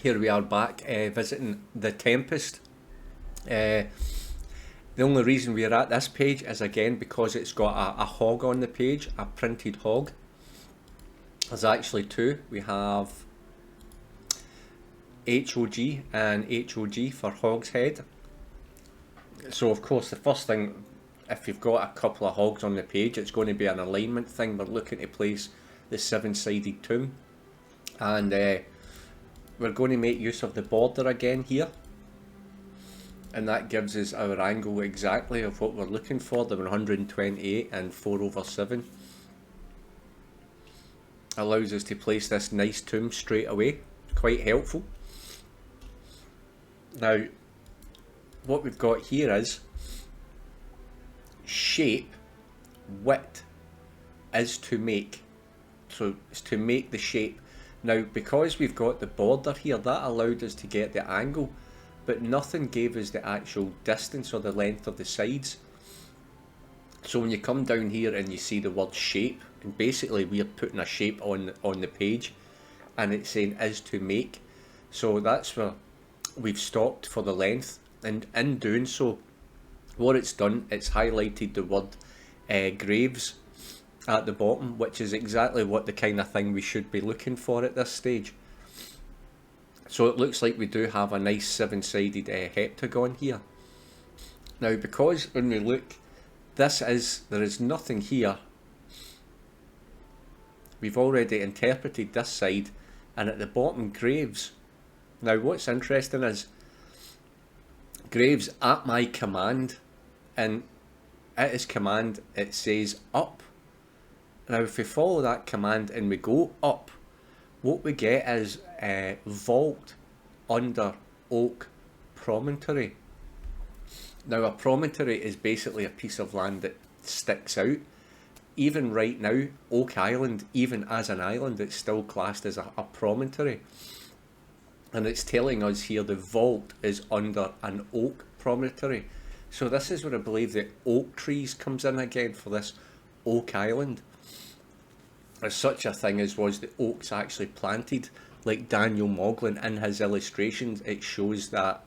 Here we are back visiting the Tempest. Uh, the only reason we're at this page is again because it's got a hog on the page, a printed hog. There's actually two. We have HOG and HOG for Hogshead. So of course the first thing, if you've got a couple of hogs on the page, it's going to be an alignment thing. We're looking to place the seven-sided tomb, and we're going to make use of the border again here, and that gives us our angle exactly of what we're looking for, the 128 and 4/7. Allows us to place this nice tomb straight away, quite helpful. Now what we've got here is shape, width is to make, so it's to make the shape. Now because we've got the border here, that allowed us to get the angle, but nothing gave us the actual distance or the length of the sides. So when you come down here and you see the word shape, and basically we're putting a shape on the page, and it's saying is to make, so that's where we've stopped for the length. And in doing so, what it's done, it's highlighted the word graves at the bottom, which is exactly what the kind of thing we should be looking for at this stage. So it looks like we do have a nice seven-sided heptagon here. Now because when we look, there is nothing here. We've already interpreted this side, and at the bottom graves. Now what's interesting is graves at my command, and at his command it says up. Now if we follow that command and we go up, what we get is vault under oak promontory. Now a promontory is basically a piece of land that sticks out. Even right now, Oak Island, even as an island, it's still classed as a promontory. And it's telling us here the vault is under an oak promontory. So this is where I believe the oak trees comes in again for this Oak Island. There's such a thing as was the oaks actually planted, like Daniel Moglin in his illustrations. It shows that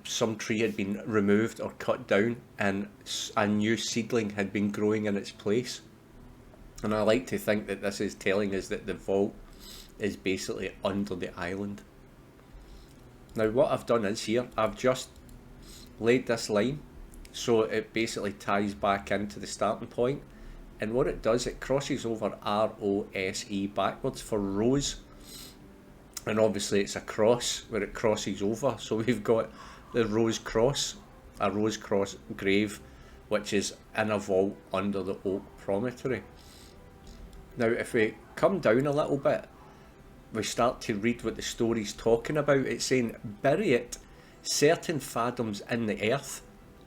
some tree had been removed or cut down, and a new seedling had been growing in its place. And I like to think that this is telling us that the vault is basically under the island. Now what I've done is here, I've just laid this line so it basically ties back into the starting point, and what it does, it crosses over ROSE backwards for rose, and obviously it's a cross where it crosses over, so we've got the rose cross, a rose cross grave, which is in a vault under the oak promontory. Now if we come down a little bit, we start to read what the story's talking about. It's saying, bury it certain fathoms in the earth,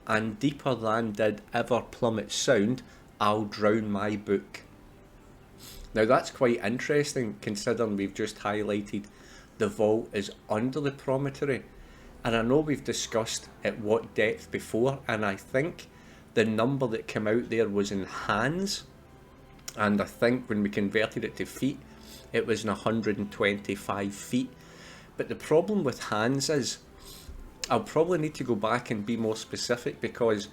and deeper than did ever plummet sound, I'll drown my book. Now that's quite interesting, considering we've just highlighted the vault is under the promontory. And I know we've discussed at what depth before, and I think the number that came out there was in hands, and I think when we converted it to feet, it was in 125 feet. But the problem with hands is, I'll probably need to go back and be more specific, because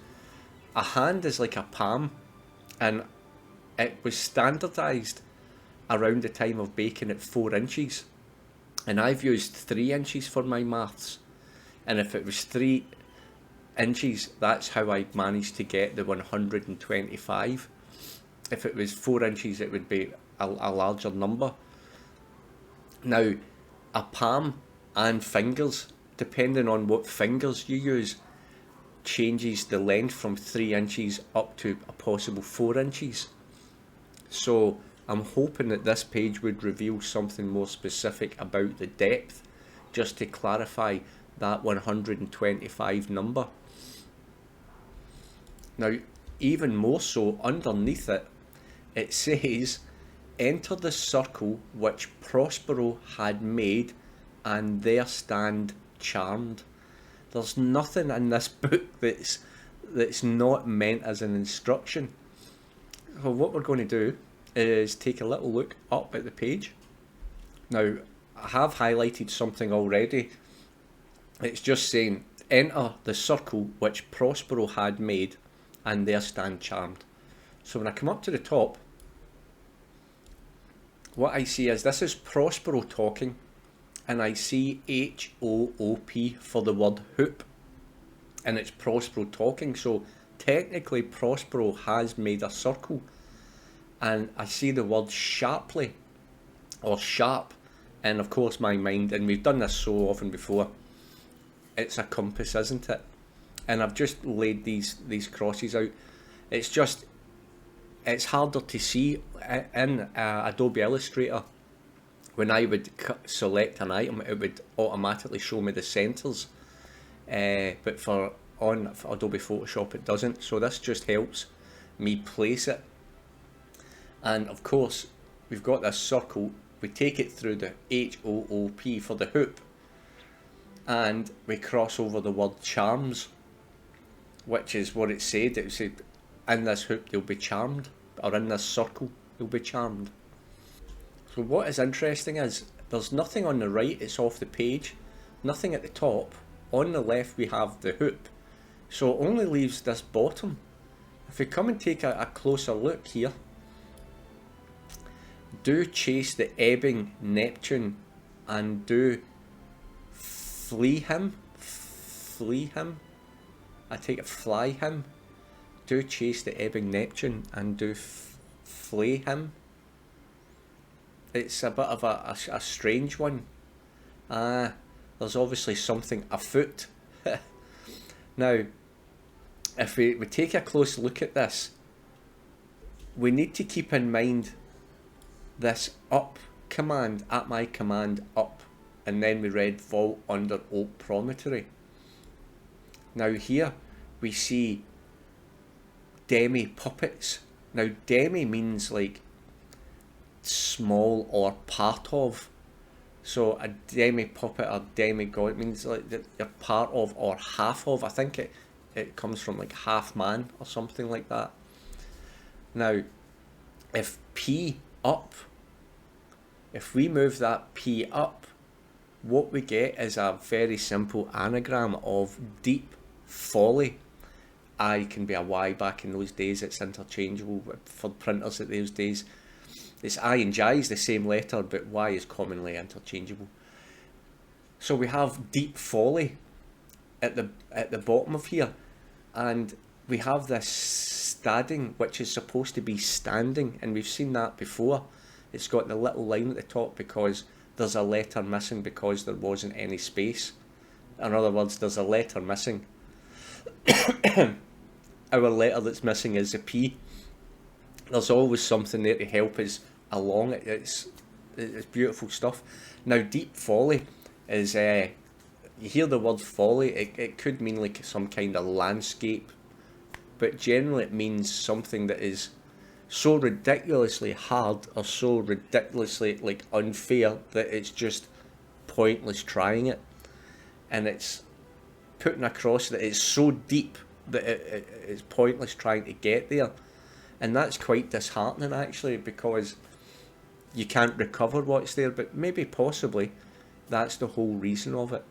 a hand is like a palm, and it was standardised around the time of Bacon at 4 inches, and I've used 3 inches for my maths, and if it was 3 inches, that's how I managed to get the 125. If it was 4 inches, it would be a larger number. Now a palm and fingers, depending on what fingers you use, changes the length from 3 inches up to a possible 4 inches. So I'm hoping that this page would reveal something more specific about the depth, just to clarify that 125 number. Now even more so, underneath it, it says, enter the circle which Prospero had made, and there stand charmed. There's nothing in this book that's not meant as an instruction. So what we're going to do is take a little look up at the page. Now I have highlighted something already. It's just saying, enter the circle which Prospero had made, and there stand charmed. So when I come up to the top, what I see is this is Prospero talking, and I see HOOP for the word hoop, and it's Prospero talking. So technically Prospero has made a circle, and I see the word sharply or sharp, and of course my mind, and we've done this so often before, it's a compass, isn't it? And I've just laid these crosses out. It's harder to see in Adobe Illustrator. When I would select an item, it would automatically show me the centers, but for Adobe Photoshop it doesn't. So this just helps me place it. And of course we've got this circle, we take it through the HOOP for the hoop, and we cross over the word charms, which is what it said. It said, in this hoop they'll be charmed, or in this circle they'll be charmed. So what is interesting is there's nothing on the right, it's off the page, nothing at the top. On the left we have the hoop, so it only leaves this bottom. If we come and take a closer look here, do chase the ebbing Neptune, and do flee him, I take it fly him, do chase the ebbing Neptune, and do flay him. It's a bit of a strange one. There's obviously something afoot. Now, if we take a close look at this, we need to keep in mind this up command, at my command up, and then we read vault under oak promontory. Now here we see demi puppets. Now demi means like small or part of. So a demi puppet or demigod means like that you're part of or half of. I think it comes from like half man or something like that. Now if P up, if we move that P up, what we get is a very simple anagram of deep folly. I can be a Y back in those days, it's interchangeable for printers at those days. It's I and J is the same letter, but Y is commonly interchangeable. So we have deep folly at the bottom of here, and we have this stadding, which is supposed to be standing, and we've seen that before. It's got the little line at the top because there's a letter missing because there wasn't any space. In other words, there's a letter missing. Our letter that's missing is a P. There's always something there to help us along. It's beautiful stuff. Now deep folly is, you hear the word folly, it could mean like some kind of landscape, but generally it means something that is so ridiculously hard or so ridiculously like unfair that it's just pointless trying it, and it's putting across that it's so deep that it's pointless trying to get there. And that's quite disheartening actually, because you can't recover what's there, but maybe possibly that's the whole reason of it,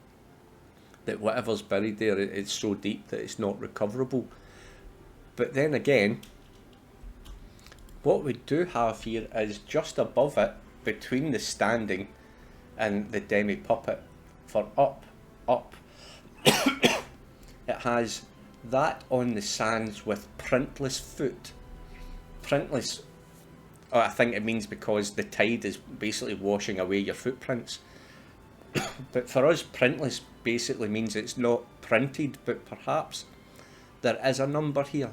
that whatever's buried there, it's so deep that it's not recoverable. But then again, what we do have here is just above it, between the standing and the demi puppet, for up, it has that on the sands with printless foot. Printless, I think it means because the tide is basically washing away your footprints. But for us, printless basically means it's not printed, but perhaps there is a number here.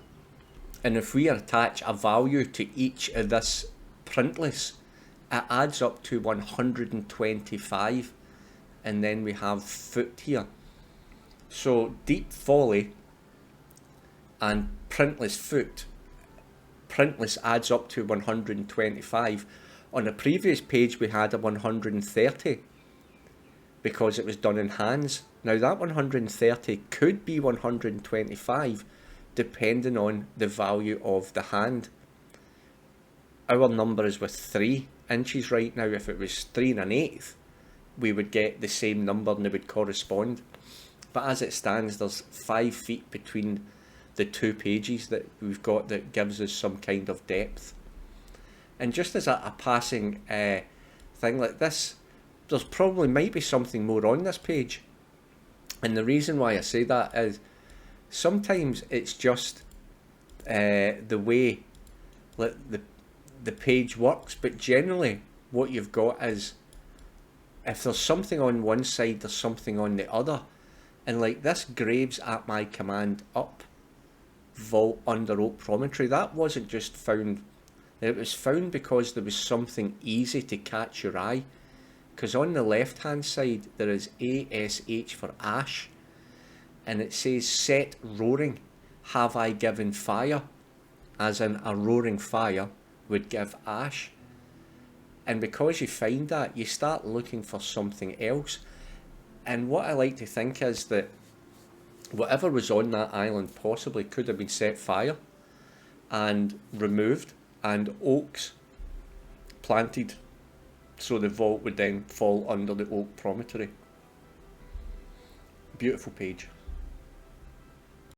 And if we attach a value to each of this printless, it adds up to 125, and then we have foot here. So deep folly and printless foot, printless adds up to 125. On the previous page we had a 130 because it was done in hands. Now that 130 could be 125 depending on the value of the hand. Our number is with 3 inches right now. If it was 3 1/8, we would get the same number and they would correspond. But as it stands, there's 5 feet between the 2 pages that we've got that gives us some kind of depth. And just as a passing thing like this, there's probably might be something more on this page. And the reason why I say that is sometimes it's just the way the page works, but generally what you've got is if there's something on one side, there's something on the other. And like this Graves at my command up vault under Oak Promontory, that wasn't just found, it was found because there was something easy to catch your eye. Because on the left hand side there is ASH for ash, and it says set roaring, have I given fire, as in a roaring fire would give ash. And because you find that, you start looking for something else. And what I like to think is that whatever was on that island possibly could have been set fire and removed, and oaks planted so the vault would then fall under the Oak Promontory. Beautiful page.